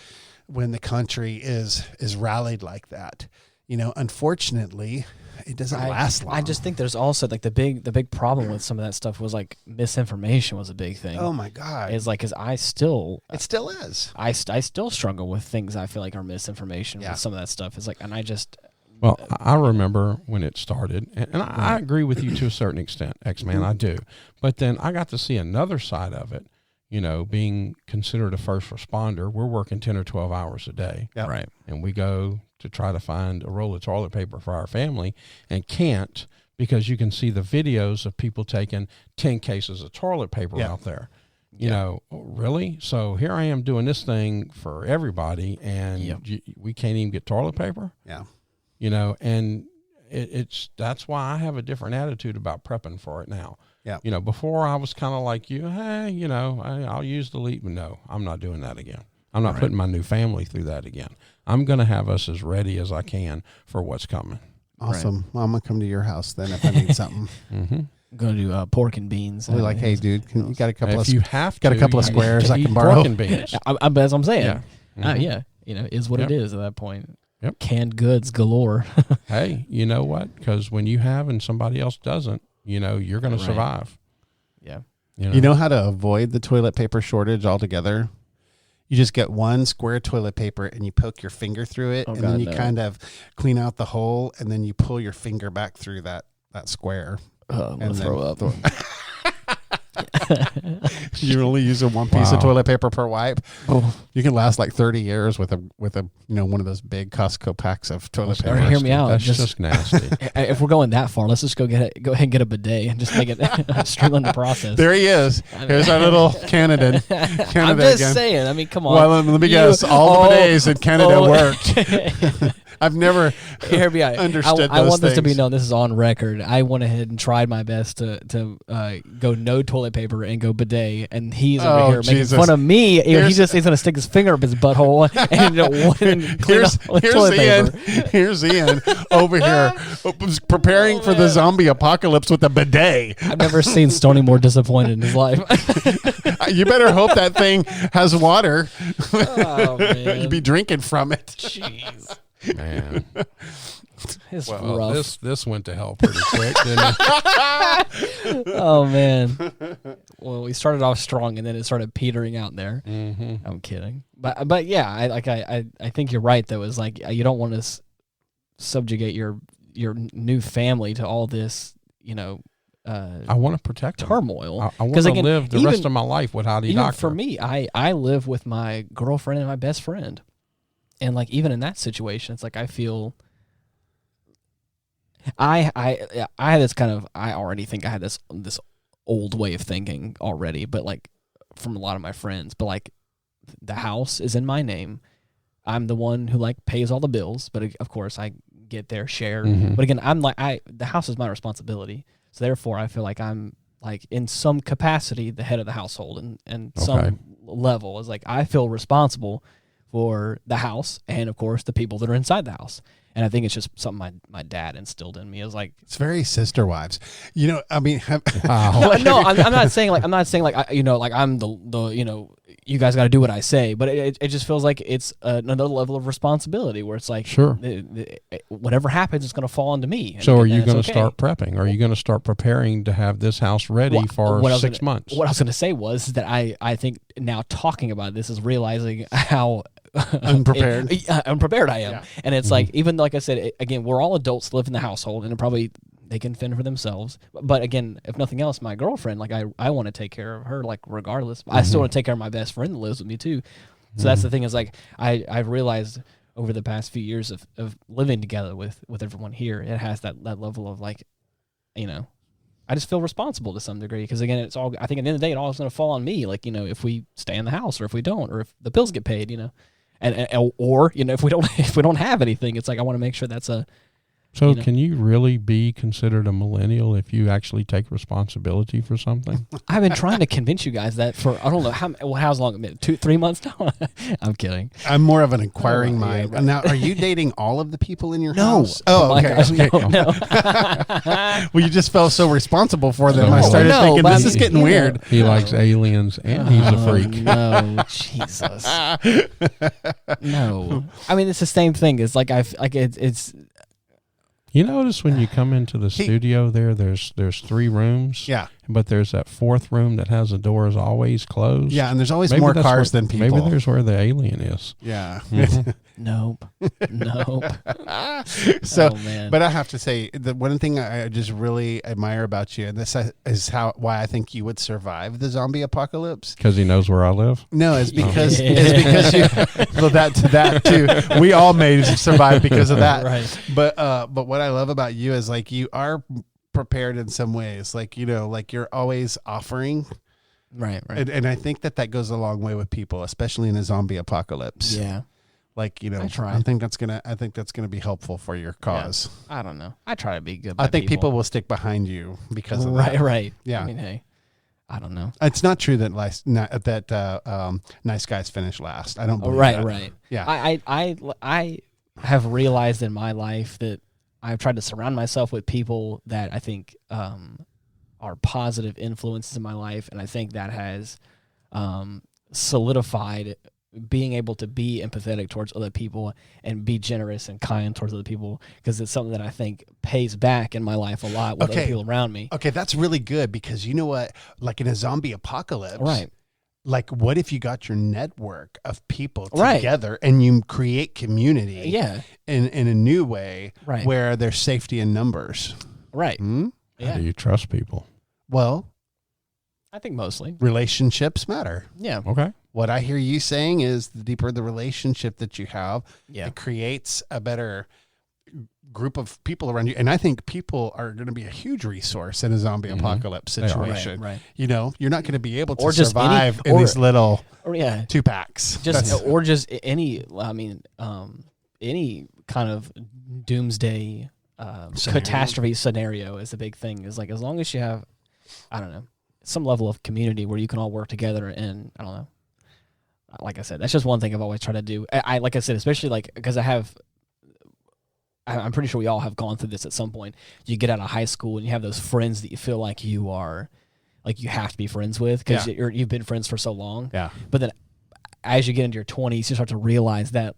when the country is rallied like that. Unfortunately, it doesn't last long. I just think there's also like the big problem with some of that stuff was like misinformation was a big thing. Oh my God. Is like, cause it still is. I still struggle with things I feel like are misinformation with some of that stuff. It's like, and well, I remember when it started, and I agree with you to a certain extent, X-Man, I do. But then I got to see another side of it, being considered a first responder. We're working 10 or 12 hours a day. Yep. Right. And we go to try to find a roll of toilet paper for our family and can't, because you can see the videos of people taking 10 cases of toilet paper out there. Really? So here I am doing this thing for everybody, and we can't even get toilet paper? Yeah. And that's why I have a different attitude about prepping for it now. Yeah. Before I was kind of like you, hey, I'll use the leap. No, I'm not doing that again. I'm not putting my new family through that again. I'm going to have us as ready as I can for what's coming. Awesome. Right. Well, I'm going to come to your house then if I need something. I'm going to do pork and beans. We're like, hey, dude, you got a couple if you have got a couple of squares I can borrow? Pork and beans. That's what I'm saying. Is what it is at that point. Yep. Canned goods galore. Hey, you know what? Because when you have and somebody else doesn't, you're going to survive. Yeah. You know how to avoid the toilet paper shortage altogether? You just get one square toilet paper and you poke your finger through it, then you kind of clean out the hole, and then you pull your finger back through that square. I'm going to throw up. You only use one piece of toilet paper per wipe. Oh. You can last like 30 years with a one of those big Costco packs of toilet paper. Hear me out. That's just nasty. If we're going that far, let's just go ahead and get a bidet and just make it streamline the process. There he is. Here's our little candidate. I'm just saying. I mean, come on. Well, let me guess. All the bidets in Canada worked. I've never understood I want things. this to be known. This is on record. I went ahead and tried my best to go no toilet paper and go bidet, and he's over here making fun of me. He's going to stick his finger up his butthole and clean up toilet paper. Here's Ian over here preparing for the zombie apocalypse with a bidet. I've never seen Stoney more disappointed in his life. You better hope that thing has water. Oh, man. You'd be drinking from it. Jeez. Man. Rough. This went to hell pretty quick, didn't it? Oh man. Well, we started off strong and then it started petering out there. Mm-hmm. I'm kidding. But yeah, I think you're right though. Is like you don't want to subjugate your new family to all this, I want to protect turmoil. I want to live the rest of my life without a doctor. For me, I live with my girlfriend and my best friend. And like even in that situation, it's like I feel I had this kind of I already think I had this old way of thinking already, but like from a lot of my friends. But like the house is in my name. I'm the one who like pays all the bills, but of course I get their share. Mm-hmm. But again, I'm like the house is my responsibility. So therefore I feel like I'm like in some capacity the head of the household and some level is like I feel responsible for the house and, of course, the people that are inside the house. And I think it's just something my dad instilled in me. It was like, it's very sister wives. You know, I mean, Wow. no, I'm not saying like I'm the you guys got to do what I say, but it just feels like it's another level of responsibility where it's like, Sure, whatever happens, it's going to fall onto me. So are you going to start prepping? Are you going to start preparing to have this house ready for 6 months? What I was going to say was that I think now talking about this is realizing how unprepared I am. Yeah. And it's like, even like I said, again, we're all adults live in the household, and probably they can fend for themselves. But again, if nothing else, my girlfriend, like I want to take care of her, like regardless. I still want to take care of my best friend that lives with me too. So that's the thing, is like I've realized over the past few years of living together with everyone here, it has that level of like, I just feel responsible to some degree, because again, it's all, I think at the end of the day, it all is going to fall on me. Like, if we stay in the house, or if we don't, or if the bills get paid, and or if we don't have anything, it's like I want to make sure that's a. So can you really be considered a millennial if you actually take responsibility for something? I've been trying to convince you guys that for, I don't know, how's long it been? 2-3 months now? I'm kidding. I'm more of an inquiring mind. Yeah, right. Now, are you dating all of the people in your house? Oh, okay. Gosh, no. Well, you just felt so responsible for them. I started thinking, this is getting weird. He likes aliens, and he's a freak. No, Jesus. No. I mean, it's the same thing. It's like, it's... You notice when you come into the studio there's 3 rooms. Yeah. But there's that 4th room that has the doors always closed. Yeah, and there's always more cars than people. Maybe there's where the alien is. Yeah. Mm-hmm. Nope. So, but I have to say, the one thing I just really admire about you, and this is why I think you would survive the zombie apocalypse. Because he knows where I live? No, it's because you, well, that too. We all may survive because of that. Right. But what I love about you is like you are prepared in some ways, like like you're always offering, right. And I think that goes a long way with people, especially in a zombie apocalypse. Yeah, like I think that's gonna be helpful for your cause. Yeah. I don't know, I try to be good. I think people will stick behind you because of that. Right. Yeah. I mean, hey, I don't know. It's not true that nice guys finish last. I don't believe that. Right. Yeah. I have realized in my life that I've tried to surround myself with people that I think are positive influences in my life, and I think that has solidified being able to be empathetic towards other people and be generous and kind towards other people, because it's something that I think pays back in my life a lot with other people around me. Okay, that's really good, because you know what? Like in a zombie apocalypse, right? Like, what if you got your network of people together and you create community in a new way where there's safety in numbers? Right. Hmm? How do you trust people? Well, I think mostly relationships matter. Yeah. Okay. What I hear you saying is the deeper the relationship that you have, it creates a better group of people around you. And I think people are going to be a huge resource in a zombie apocalypse situation. Right. You're not going to be able to survive in these little 2-packs. Just any kind of doomsday catastrophe scenario is a big thing. Is like, as long as you have, I don't know, some level of community where you can all work together, and I don't know. Like I said, that's just one thing I've always tried to do. I like I said, especially like, because I'm pretty sure we all have gone through this at some point. You get out of high school and you have those friends that you feel like you have to be friends with, because you've been friends for so long. Yeah. But then as you get into your 20s, you start to realize that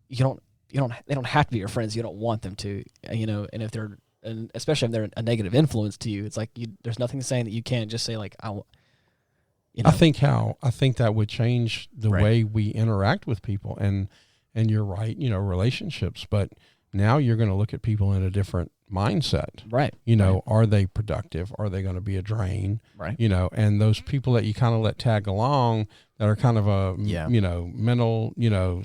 they don't have to be your friends. You don't want them to, and if they're, and especially if they're a negative influence to you, it's like there's nothing saying that you can't just say like, I think that would change the way we interact with people, and you're right, relationships, but now you're going to look at people in a different mindset. Right. Are they productive? Are they going to be a drain? Right. And those people that you kind of let tag along that are kind of a, mental,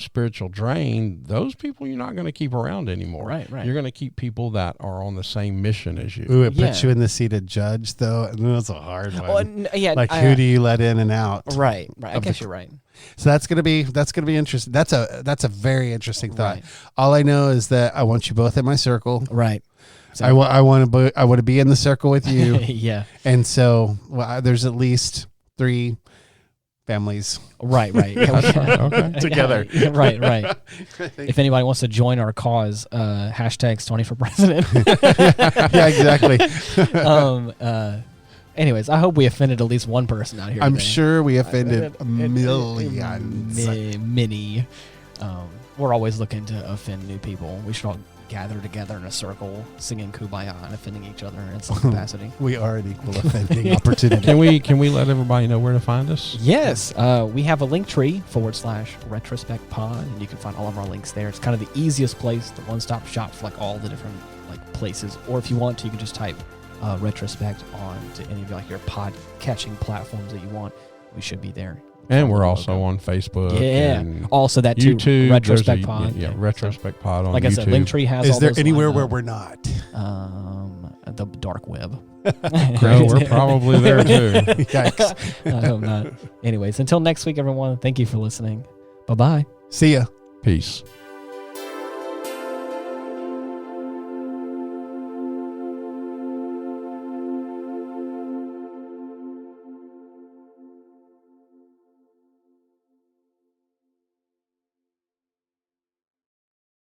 spiritual drain, those people you're not going to keep around anymore. Right. You're going to keep people that are on the same mission as you. Ooh, it puts you in the seat of judge, though. And that's a hard one. Who do you let in and out? Right. I guess you're right. So that's gonna be interesting. That's a very interesting thought. Right. All I know is that I want you both in my circle. Right. So I want to be in the circle with you. Yeah. And so there's at least 3 families. Right. Yeah, Okay. Together. Yeah, right. If anybody wants to join our cause, hashtags Tony for president. Yeah, exactly. Anyways, I hope we offended at least one person out here. I'm today. sure we offended millions. Many. We're always looking to offend new people. We should all gather together in a circle, singing Kumbaya and offending each other in some capacity. We are an equal offending opportunity. Can we let everybody know where to find us? Yes, we have a link tree /Retrospect Pod, and you can find all of our links there. It's kind of the easiest place, the one-stop shop for like all the different like places. Or if you want to, you can just type Retrospect on to any of like your pod catching platforms that you want. We should be there. And we're also on Facebook. Yeah, and also that too. YouTube. Retrospect Pod. Yeah, Retrospect Pod on like YouTube. I said, Linktree has. Is all there those anywhere lined where up. we're not? The dark web. No, we're probably there too. Yikes. I hope not. Anyways, until next week, everyone. Thank you for listening. Bye bye. See ya. Peace.